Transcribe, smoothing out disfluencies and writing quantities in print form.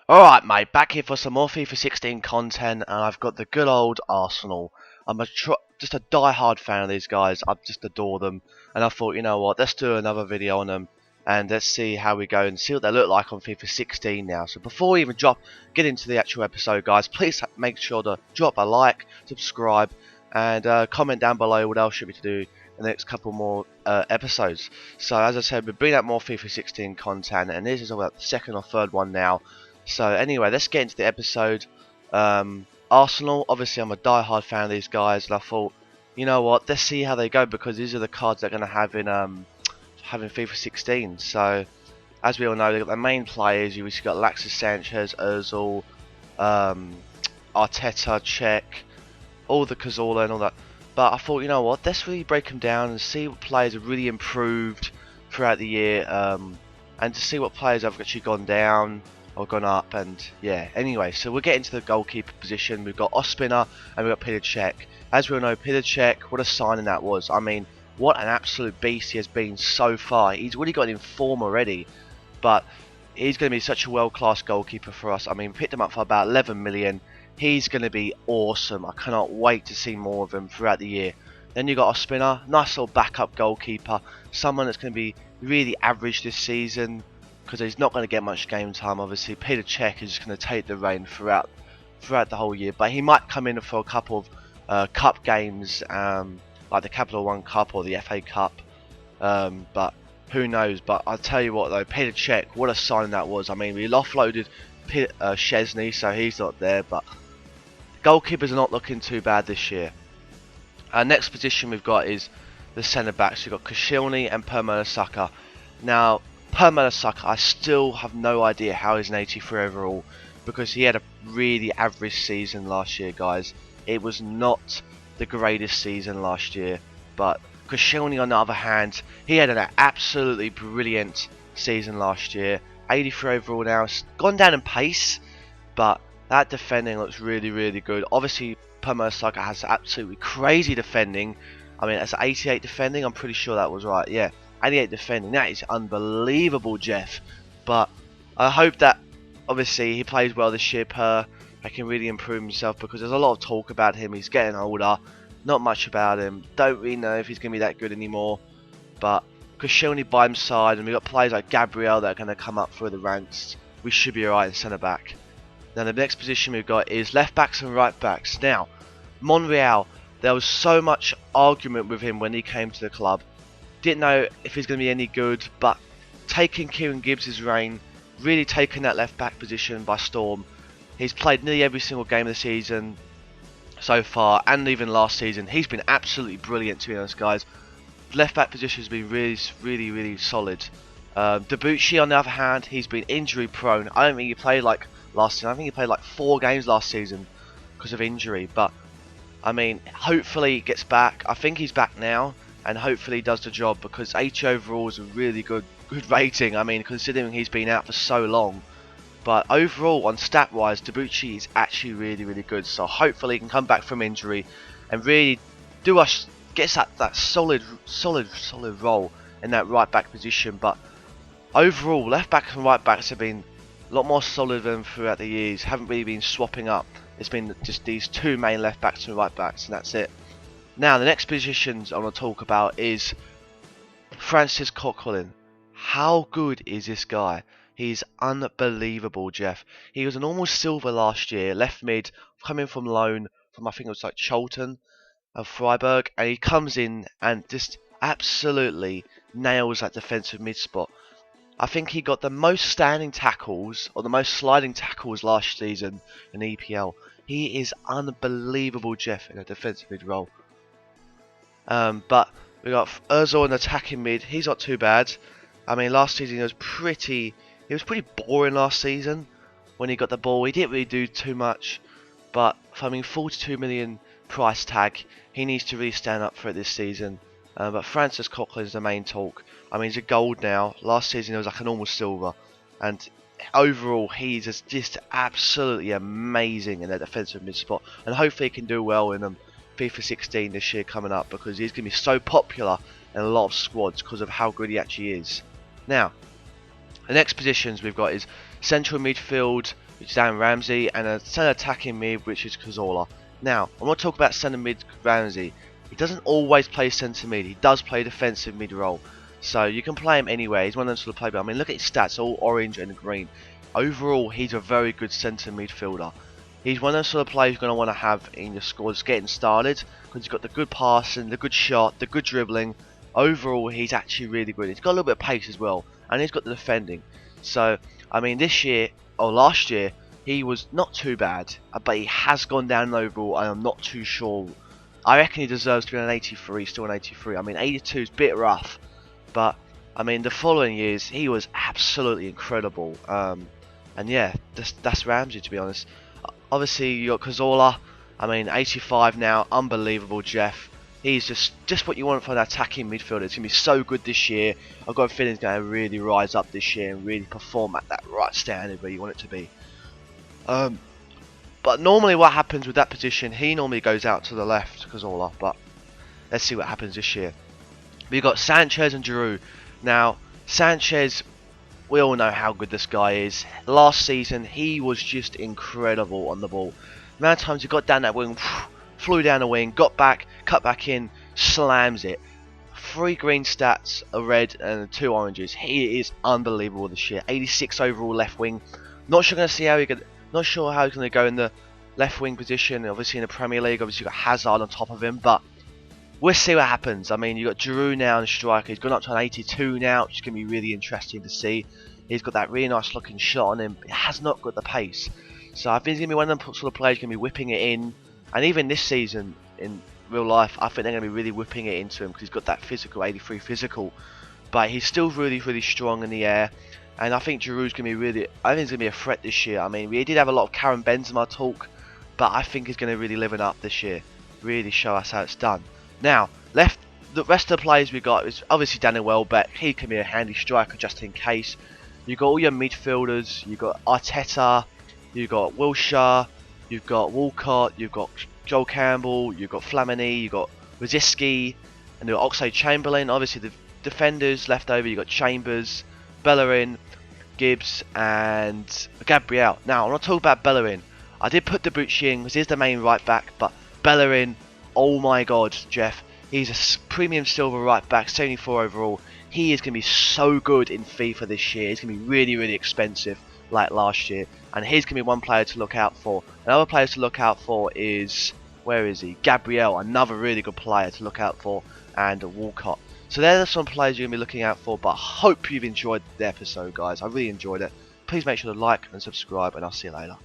Alright mate, back here for some more FIFA 16 content, and I've got the good old Arsenal. I'm just a die-hard fan of these guys. I just adore them, and I thought, you know what, let's do another video on them and let's see how we go and see what they look like on FIFA 16 now. So before we even get into the actual episode, guys, please make sure to drop a like, subscribe, and comment down below what else should we do in the next couple more episodes. So as I said, we've been at more FIFA 16 content, and this is about the second or third one now. So anyway, let's get into the episode. Arsenal, obviously I'm a die-hard fan of these guys, and I thought, you know what, let's see how they go, because these are the cards they're going to have in FIFA 16. So as we all know, they've got the main players. You've got Alexis Sanchez, Ozil, Arteta, Cech, all the Cazorla and all that. But I thought, you know what, let's really break them down and see what players have really improved throughout the year, and to see what players have actually gone down or gone up. And yeah, anyway, so we'll get into the goalkeeper position. We've got Ospina and we've got Petr Cech. As we all know, Petr Cech, what a signing that was. I mean, what an absolute beast he has been so far. He's really got in form already, but he's going to be such a world-class goalkeeper for us. I mean, we picked him up for about 11 million. He's going to be awesome. I cannot wait to see more of him throughout the year. Then you got Ospina, nice little backup goalkeeper, someone that's going to be really average this season, because he's not going to get much game time. Obviously, Petr Cech is just going to take the reign throughout the whole year, but he might come in for a couple of cup games, like the Capital One Cup or the FA Cup, but who knows. But I'll tell you what though, Petr Cech, what a signing that was. I mean, we offloaded Szczesny, so he's not there, but goalkeepers are not looking too bad this year. Our next position we've got is the centre backs. We've got Koscielny and Per Mertesacker. Now, Per Mertesacker, I still have no idea how he's an 83 overall, because he had a really average season last year, guys. It was not the greatest season last year, but Koscielny on the other hand, he had an absolutely brilliant season last year. 83 overall now. It's gone down in pace, but that defending looks really, really good. Obviously, Per Mertesacker has absolutely crazy defending. I mean, that's 88 defending. I'm pretty sure that was right. Yeah, 88 defending. That is unbelievable, Jeff. But I hope that obviously he plays well this year. He can really improve himself, because there's a lot of talk about him. He's getting older. Not much about him. Don't really know if he's going to be that good anymore. But Koscielny by his side, and we've got players like Gabriel that are going to come up through the ranks. We should be alright in centre back. Now the next position we've got is left backs and right backs. Now, Monreal, there was so much argument with him when he came to the club. Didn't know if he's going to be any good, but taking Kieran Gibbs' reign, really taking that left back position by storm. He's played nearly every single game of the season so far, and even last season. He's been absolutely brilliant, to be honest, guys. Left back position has been really solid. Debuchy, on the other hand, he's been injury prone. I don't think he played like last season. I think he played like 4 games last season because of injury. But I mean, hopefully he gets back. I think he's back now, and hopefully he does the job, because 80 overall is a really good rating. I mean, considering he's been out for so long. But overall, on stat wise, Debuchy is actually really good. So hopefully he can come back from injury and really get that solid role in that right back position. But overall, left backs and right backs have been a lot more solid than throughout the years. Haven't really been swapping up. It's been just these 2 main left backs and right backs, and that's it. Now the next positions I want to talk about is Francis Coquelin. How good is this guy? He's unbelievable, Jeff. He was an almost silver last year, left mid, coming from loan from, I think it was like Charlton of Freiburg, and he comes in and just absolutely nails that defensive mid spot. I think he got the most standing tackles, or the most sliding tackles last season in EPL. He is unbelievable, Jeff, in a defensive mid role. But we got Ozil in attacking mid. He's not too bad. I mean, last season he was pretty boring last season when he got the ball. He didn't really do too much, but I mean, 42 million price tag. He needs to really stand up for it this season. But Francis Coquelin is the main talk. I mean, he's a gold now. Last season he was like an almost silver, and overall he's just absolutely amazing in that defensive mid spot. And hopefully he can do well in FIFA 16 this year coming up, because he's going to be so popular in a lot of squads because of how good he actually is. Now, The next positions we've got is central midfield, which is Aaron Ramsey, and a centre attacking mid, which is Cazorla. Now, I'm going to talk about centre mid Ramsey. He doesn't always play centre mid. He does play defensive mid role. So you can play him anyway. He's one of those sort of players. I mean, look at his stats, all orange and green. Overall, he's a very good centre midfielder. He's one of those sort of players you're going to want to have in your squads getting started, because he's got the good passing, the good shot, the good dribbling. Overall, he's actually really good. He's got a little bit of pace as well, and he's got the defending. So, I mean, this year, or last year, he was not too bad, but he has gone down overall, and I'm not too sure. I reckon he deserves to be an 83, still an 83. I mean, 82 is a bit rough, but, I mean, the following years, he was absolutely incredible. And yeah, that's Ramsey, to be honest. Obviously, you got Cazorla. I mean, 85 now, unbelievable, Jeff. He's just what you want from an attacking midfielder. It's going to be so good this year. I've got a feeling he's going to really rise up this year and really perform at that right standard where you want it to be. But normally what happens with that position, he normally goes out to the left, Cazorla. But let's see what happens this year. We've got Sanchez and Giroud. Now, Sanchez, we all know how good this guy is. Last season, he was just incredible on the ball. The amount of times he got down that wing, flew down the wing, got back, cut back in, slams it. 3 green stats, a red and 2 oranges. He is unbelievable this year. 86 overall left wing. Not sure going to see how he not sure how he's going to go in the left wing position. Obviously in the Premier League, obviously you've got Hazard on top of him, but we'll see what happens. I mean, you've got Giroud now in the striker. He's gone up to an 82 now, which is going to be really interesting to see. He's got that really nice looking shot on him, but he has not got the pace. So I think he's going to be one of them sort of players going to be whipping it in. And even this season, in real life, I think they're going to be really whipping it into him because he's got that physical, 83 physical. But he's still really, really strong in the air. And I think Giroud's going to be really, I think he's going to be a threat this year. I mean, we did have a lot of Karim Benzema talk, but I think he's going to really live it up this year. Really show us how it's done. Now, the rest of the players we got is obviously Daniel Welbeck. He can be a handy striker just in case. You've got all your midfielders. You've got Arteta. You've got Wilshere. You've got Walcott. You've got Joel Campbell. You've got Flamini. You've got Rosicky. And you've got Oxlade-Chamberlain. Obviously, the defenders left over. You've got Chambers, Bellerin, Gibbs, and Gabriel. Now, I'm not talking about Bellerin. I did put Debuchy in because he's the main right back. But Bellerin, oh my god, Jeff. He's a premium silver right back, 74 overall. He is going to be so good in FIFA this year. He's going to be really, really expensive like last year. And he's going to be one player to look out for. Another player to look out for is, where is he? Gabriel, another really good player to look out for. And Walcott. So they're some players you're going to be looking out for. But I hope you've enjoyed the episode, guys. I really enjoyed it. Please make sure to like and subscribe. And I'll see you later.